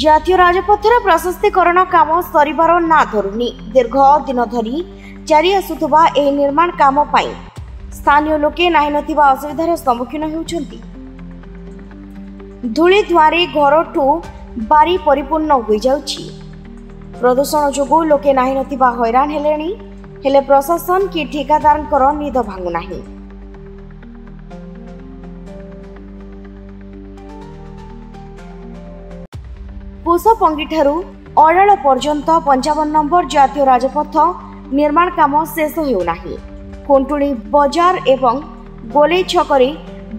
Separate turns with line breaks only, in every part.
ଜାତୀୟ ରାଜପଥର ପ୍ରଶସ୍ତୀକରଣ କାମ ସରିବାର ନା ଧରୁନି। ଦୀର୍ଘ ଦିନ ଧରି ଜାରି ଆସୁଥିବା ଏହି ନିର୍ମାଣ କାମ ପାଇଁ ସ୍ଥାନୀୟ ଲୋକେ ନାହିଁ ନଥିବା ଅସୁବିଧାର ସମ୍ମୁଖୀନ ହେଉଛନ୍ତି। ଧୂଳି ଧୂଆଁରେ ଘରଠୁ ବାରି ପରିପୂର୍ଣ୍ଣ ହୋଇଯାଉଛି। ପ୍ରଦୂଷଣ ଯୋଗୁଁ ଲୋକେ ନାହିଁ ନଥିବା ହଇରାଣ ହେଲେଣି, ହେଲେ ପ୍ରଶାସନ କି ଠିକାଦାରଙ୍କର ନିଦ ଭାଙ୍ଗୁନାହିଁ। ପୁଷପଙ୍ଗିଠାରୁ ଅଡ଼ାଳ ପର୍ଯ୍ୟନ୍ତ 55 ନମ୍ବର ଜାତୀୟ ରାଜପଥ ନିର୍ମାଣ କାମ ଶେଷ ହେଉନାହିଁ। ଖୁଣ୍ଟୁଣି ବଜାର ଏବଂ ଗୋଲେଇ ଛକରେ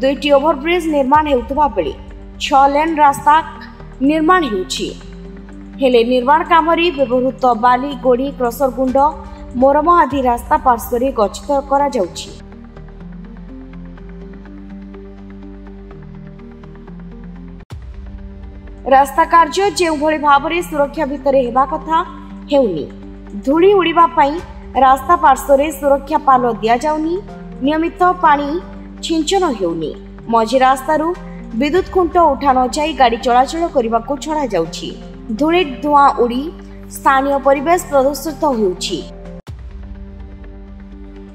2ଟି ଓଭରବ୍ରିଜ ନିର୍ମାଣ ହେଉଥିବା ବେଳେ 6 ଲେନ୍ ରାସ୍ତା ନିର୍ମାଣ ହେଉଛି। ହେଲେ ନିର୍ମାଣ କାମରେ ବ୍ୟବହୃତ ବାଲି, ଗୋଡ଼ି, କ୍ରସର ଗୁଣ୍ଡ, ମୋରମ ଆଦି ରାସ୍ତା ପାର୍ଶ୍ୱରେ ଗଚ୍ଛିତ କରାଯାଉଛି। ରାସ୍ତା କାର୍ଯ୍ୟ ଯେଉଁଭଳି ଭାବରେ ସୁରକ୍ଷା ଭିତରେ ହେବା କଥା ହେଉନି। ଧୂଳି ଉଡ଼ିବା ପାଇଁ ରାସ୍ତା ପାର୍ଶ୍ୱରେ ସୁରକ୍ଷା ପାଲ ଦିଆଯାଉନି। ନିୟମିତ ପାଣି ଛିଞ୍ଚନ ହେଉନି। ମଝି ରାସ୍ତାରୁ ବିଦ୍ୟୁତ ଖୁଣ୍ଟ ଉଠା ନଯାଇ ଗାଡ଼ି ଚଳାଚଳ କରିବାକୁ ଛଡ଼ାଯାଉଛି। ଧୂଳି ଧୂଆଁ ଉଡ଼ି ସ୍ଥାନୀୟ ପରିବେଶ ପ୍ରଦୂଷିତ ହେଉଛି।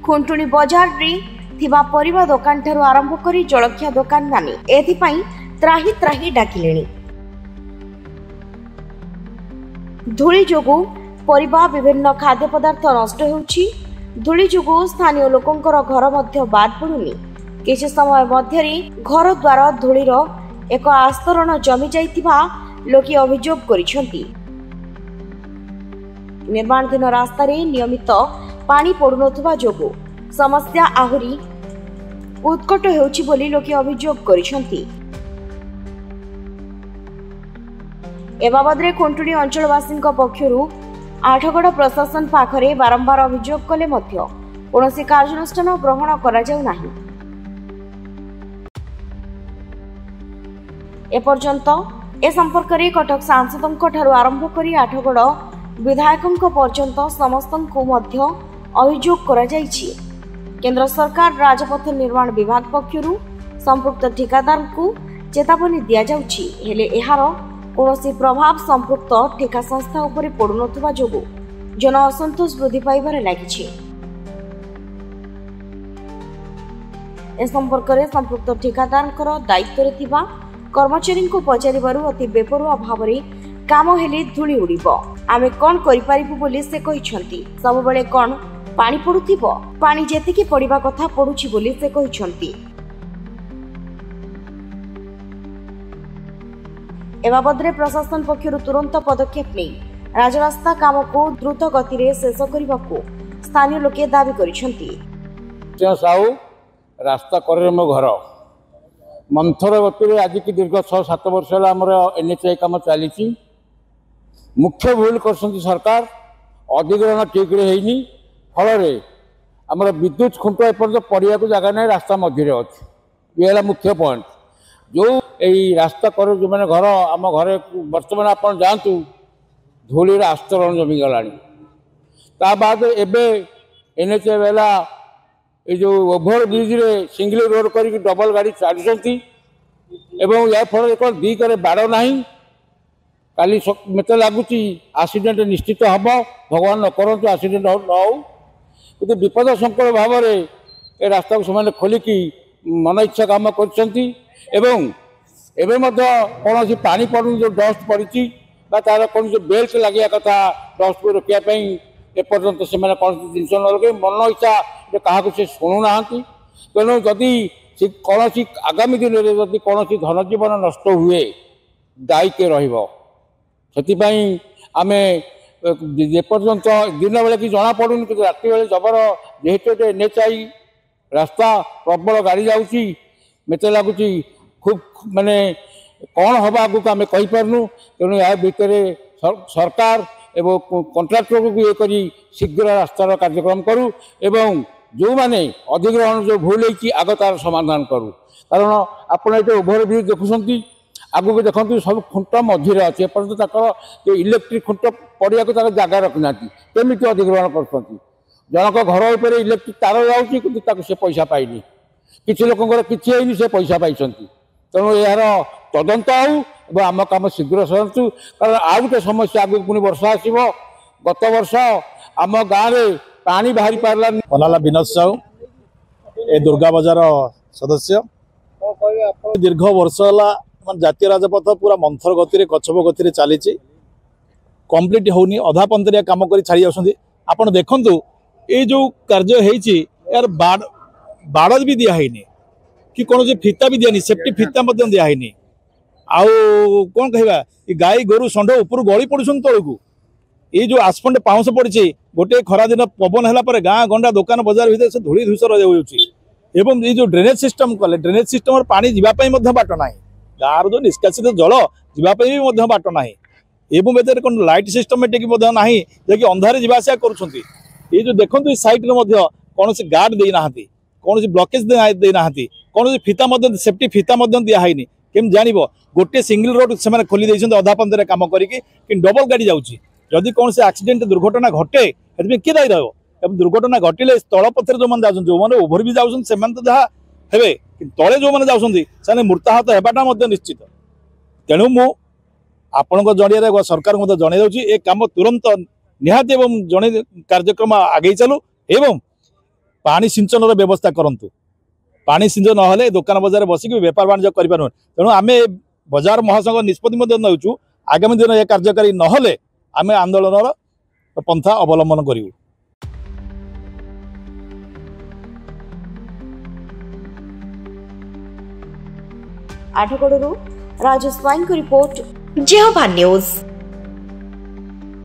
ଖୁଣ୍ଟୁଣି ବଜାରରେ ଥିବା ପରିବା ଦୋକାନଠାରୁ ଆରମ୍ଭ କରି ଜଳଖିଆ ଦୋକାନମାନେ ଏଥିପାଇଁ ତ୍ରାହି ତ୍ରାହି ଡାକିଲେଣି। ଧୂଳି ଯୋଗୁଁ ପରିବା ବିଭିନ୍ନ ଖାଦ୍ୟ ପଦାର୍ଥ ନଷ୍ଟ ହେଉଛି। ଧୂଳି ଯୋଗୁଁ ସ୍ଥାନୀୟ ଲୋକଙ୍କର ଘର ମଧ୍ୟ ବାଦ ପଡ଼ୁନି। କିଛି ସମୟ ମଧ୍ୟରେ ଘର ଦ୍ୱାର ଧୂଳିର ଏକ ଆସ୍ତରଣ ଜମି ଯାଇଥିବା ଲୋକେ ଅଭିଯୋଗ କରିଛନ୍ତି। ନିର୍ମାଣାଧୀନ ରାସ୍ତାରେ ନିୟମିତ ପାଣି ପଡ଼ୁନଥିବା ଯୋଗୁଁ ସମସ୍ୟା ଆହୁରି ଉତ୍କଟ ହେଉଛି ବୋଲି ଲୋକେ ଅଭିଯୋଗ କରିଛନ୍ତି। ଏ ବାବଦରେ ଖୁଣ୍ଟୁଣି ଅଞ୍ଚଳବାସୀଙ୍କ ପକ୍ଷରୁ ଆଠଗଡ଼ ପ୍ରଶାସନ ପାଖରେ ବାରମ୍ବାର ଅଭିଯୋଗ କଲେ ମଧ୍ୟ କୌଣସି କାର୍ଯ୍ୟାନୁଷ୍ଠାନ ଗ୍ରହଣ କରାଯାଉନାହିଁ। ଏପର୍ଯ୍ୟନ୍ତ ଏ ସମ୍ପର୍କରେ କଟକ ସାଂସଦଙ୍କ ଠାରୁ ଆରମ୍ଭ କରି ଆଠଗଡ଼ ବିଧାୟକଙ୍କ ପର୍ଯ୍ୟନ୍ତ ସମସ୍ତଙ୍କୁ ମଧ୍ୟ ଅଭିଯୋଗ କରାଯାଇଛି। କେନ୍ଦ୍ର ସରକାର ରାଜପଥ ନିର୍ମାଣ ବିଭାଗ ପକ୍ଷରୁ ସମ୍ପୃକ୍ତ ଠିକାଦାରଙ୍କୁ ଚେତାବନୀ ଦିଆଯାଉଛି, ହେଲେ ଏହାର କୌଣସି ପ୍ରଭାବ ସମ୍ପୃକ୍ତ ଠିକା ସଂସ୍ଥା ଉପରେ ପଡ଼ୁନଥିବା ଯୋଗୁଁ ଜନ ଅସନ୍ତୋଷ ବୃଦ୍ଧି ପାଇବାରେ ଲାଗିଛି। ଏ ସମ୍ପର୍କରେ ସମ୍ପୃକ୍ତ ଠିକାଦାରଙ୍କର ଦାୟିତ୍ୱରେ ଥିବା କର୍ମଚାରୀଙ୍କୁ ପଚାରିବାରୁ ଅତି ବେପରୁଆ ଭାବରେ କାମ ହେଲେ ଧୂଳି ଉଡ଼ିବ, ଆମେ କ'ଣ କରିପାରିବୁ ବୋଲି ସେ କହିଛନ୍ତି। ସବୁବେଳେ କ'ଣ ପାଣି ପଡ଼ୁଥିବ? ପାଣି ଯେତିକି ପଡ଼ିବା କଥା ପଡ଼ୁଛି ବୋଲି ସେ କହିଛନ୍ତି। ଏ ବାବଦରେ ପ୍ରଶାସନ ପକ୍ଷରୁ ତୁରନ୍ତ ପଦକ୍ଷେପ ନେଇ ରାଜରାସ୍ତା କାମକୁ ଦ୍ରୁତ ଗତିରେ ଶେଷ କରିବାକୁ ସ୍ଥାନୀୟ ଲୋକେ ଦାବି କରିଛନ୍ତି।
ସାହୁ ରାସ୍ତା କରରେ ମୋ ଘର ମନ୍ଥର ଗତିରେ ଆଜିକି ଦୀର୍ଘ 6-7 ବର୍ଷ ହେଲା ଆମର NHI କାମ ଚାଲିଛି। ମୁଖ୍ୟ ଭୁଲ କରିଛନ୍ତି ସରକାର, ଅଧିଗ୍ରହଣ ଠିକରେ ହେଇନି। ଫଳରେ ଆମର ବିଦ୍ୟୁତ ଖୁଣ୍ଟ ଏପର୍ଯ୍ୟନ୍ତ ପଡ଼ିବାକୁ ଜାଗା ନାହିଁ, ରାସ୍ତା ମଝିରେ ଅଛି। ଇଏ ହେଲା ମୁଖ୍ୟ ପଏଣ୍ଟ। ଯେଉଁ ଏଇ ରାସ୍ତା କରେ ଯେଉଁମାନେ ଘର, ଆମ ଘରେ ବର୍ତ୍ତମାନ ଆପଣ ଯାଆନ୍ତୁ ଧୂଳିର ଆସ୍ତରଣ ଜମିଗଲାଣି। ତା ବାଦ ଏବେ NHI ହେଲା ଏ ଯେଉଁ ଓଭର ବ୍ରିଜରେ ସିଙ୍ଗଲ ରୋଡ କରିକି ଡବଲ ଗାଡ଼ି ଚାଲୁଛନ୍ତି ଏବଂ ଏହା ଫଳରେ କ'ଣ ଦିକରେ ବାଡ଼ ନାହିଁ। କାଲି ମୋତେ ଲାଗୁଛି ଆକ୍ସିଡେଣ୍ଟ ନିଶ୍ଚିତ ହେବ, ଭଗବାନ ନ କରନ୍ତୁ ଆକ୍ସିଡେଣ୍ଟ ନ ହେଉ। କିନ୍ତୁ ବିପଦ ସଂକୁଳ ଭାବରେ ଏ ରାସ୍ତାକୁ ସେମାନେ ଖୋଲିକି ମନ ଇଚ୍ଛା କାମ କରିଛନ୍ତି ଏବଂ ଏବେ ମଧ୍ୟ କୌଣସି ପାଣି ପଡ଼ୁନି। ଯେଉଁ ଡଷ୍ଟ ପଡ଼ିଛି ବା ତାର କୌଣସି ବେଲ୍ଟ ଲାଗିବା କଥା ଡଷ୍ଟକୁ ରୋକିବା ପାଇଁ ଏପର୍ଯ୍ୟନ୍ତ ସେମାନେ କୌଣସି ଜିନିଷ ନ ଲଗାଇ ମନ ଇଚ୍ଛା କାହାକୁ ସେ ଶୁଣୁନାହାନ୍ତି। ତେଣୁ ଯଦି କୌଣସି ଆଗାମୀ ଦିନରେ ଯଦି କୌଣସି ଧନଜୀବନ ନଷ୍ଟ ହୁଏ, ଦାୟୀ କିଏ ରହିବ? ସେଥିପାଇଁ ଆମେ ଯେପର୍ଯ୍ୟନ୍ତ ଦିନ ବେଳେ କି ଜଣାପଡ଼ୁନି, କିନ୍ତୁ ରାତି ବେଳେ ଜବର ଯେହେତୁ ଗୋଟେ NHI ରାସ୍ତା ପ୍ରବଳ ଗାଡ଼ି ଯାଉଛି, ମୋତେ ଲାଗୁଛି ଖୁବ୍ ମାନେ କ'ଣ ହେବ ଆଗକୁ ଆମେ କହିପାରୁନୁ। ତେଣୁ ଏହା ଭିତରେ ସରକାର ଏବଂ କଣ୍ଟ୍ରାକ୍ଟରକୁ ଇଏ କରି ଶୀଘ୍ର ରାସ୍ତାର କାର୍ଯ୍ୟକ୍ରମ କରୁ ଏବଂ ଯେଉଁମାନେ ଅଧିଗ୍ରହଣ ଯେଉଁ ଭୁଲ ହେଇଛି ଆଗ ତାର ସମାଧାନ କରୁ। କାରଣ ଆପଣ ଏଠି ଓଭର ବ୍ରିଜ୍ ଦେଖୁଛନ୍ତି, ଆଗକୁ ଦେଖନ୍ତୁ ସବୁ ଖୁଣ୍ଟ ମଝିରେ ଅଛି। ଏପର୍ଯ୍ୟନ୍ତ ତାଙ୍କର ଯେଉଁ ଇଲେକ୍ଟ୍ରିକ୍ ଖୁଣ୍ଟ ପଡ଼ିବାକୁ ତାଙ୍କ ଜାଗା ରଖିନାହାନ୍ତି। କେମିତି ଅଧିଗ୍ରହଣ କରୁଛନ୍ତି? ଜଣଙ୍କ ଘର ଉପରେ ଇଲେକ୍ଟ୍ରିକ୍ ତାର ଯାଉଛି କିନ୍ତୁ ତାକୁ ସେ ପଇସା ପାଇନି। କିଛି ଲୋକଙ୍କର କିଛି ହେଇନି, ସେ ପଇସା ପାଇଛନ୍ତି। तेणु यार तदंत हो आम कम शीघ्र सरतु कारण आउ गोटे समस्या आगे पुणी वर्षा आसब गत वर्ष आम गाँव में पानी बाहरी पारा
बनाला विनोद साहू ए दुर्गा बजार सदस्य दीर्घ वर्ष है जातीय राजपथ पूरा मंथर गति गच्छप गति चली कंप्लीट होनी अधा पंतरिया कम कर छाड़ी आपड़ देखु ये जो कार्य यार बाड़ भी दिखाई कि कौन फिता भी दियानी सेफ्टी फिता दिखाई आउ कौन कह गाई गोरु षंढ उपर गली पड़ुन तौक ये जो आसफंड पाउंस पड़ी गोटे खरा दिन पवन है गाँ गंडा दुकान बजार भीतर से धूली धूसर एवं ये जो ड्रेनेज सिस्टम कले ड्रेनेज सिस्टम पानी जीवाई बाट ना गाँव जो निष्कासित जल जीवाई भी बाट ना एवं एतर कौन लाइट सिस्टमेटिक ना जैक अंधारे जावास कर ये जो देखो सैट कौन गार्ड देना कौन ब्लकेज देना कौन फिता सेफ्टी फिता दिखाई केम जान गोटे सिंगल रोड से खोली अधा पंदर कम करके डबल गाड़ी जाऊँगी कौन से एक्सीडेंट दुर्घटना घटे किए दायी रहा दुर्घटना घटिले तल पथर जो मैंने जाऊँ जो मैंने ओभर भी जाऊँ से जहाँ हे तले जो मैंने जाऊँ मृताहत होगा निश्चित तेणु मु आपण जरिए सरकार को जन ये कम तुरंत निहाती एवं जन कार्यक्रम आगे चलू एवं पानी सिंचन व्यवस्था करंतु पानी सिंचन ना दुकान बजार बसिक बेपार वाणिज्य करें तेणु आम बजार महासंघ निष्पत्ति नौचु आगामी दिन यह कार्यकारी नहले आम आंदोलन पंथा अवलंबन करूँ।
आठगड़ू राजेश पाइन को रिपोर्ट जय न्यूज।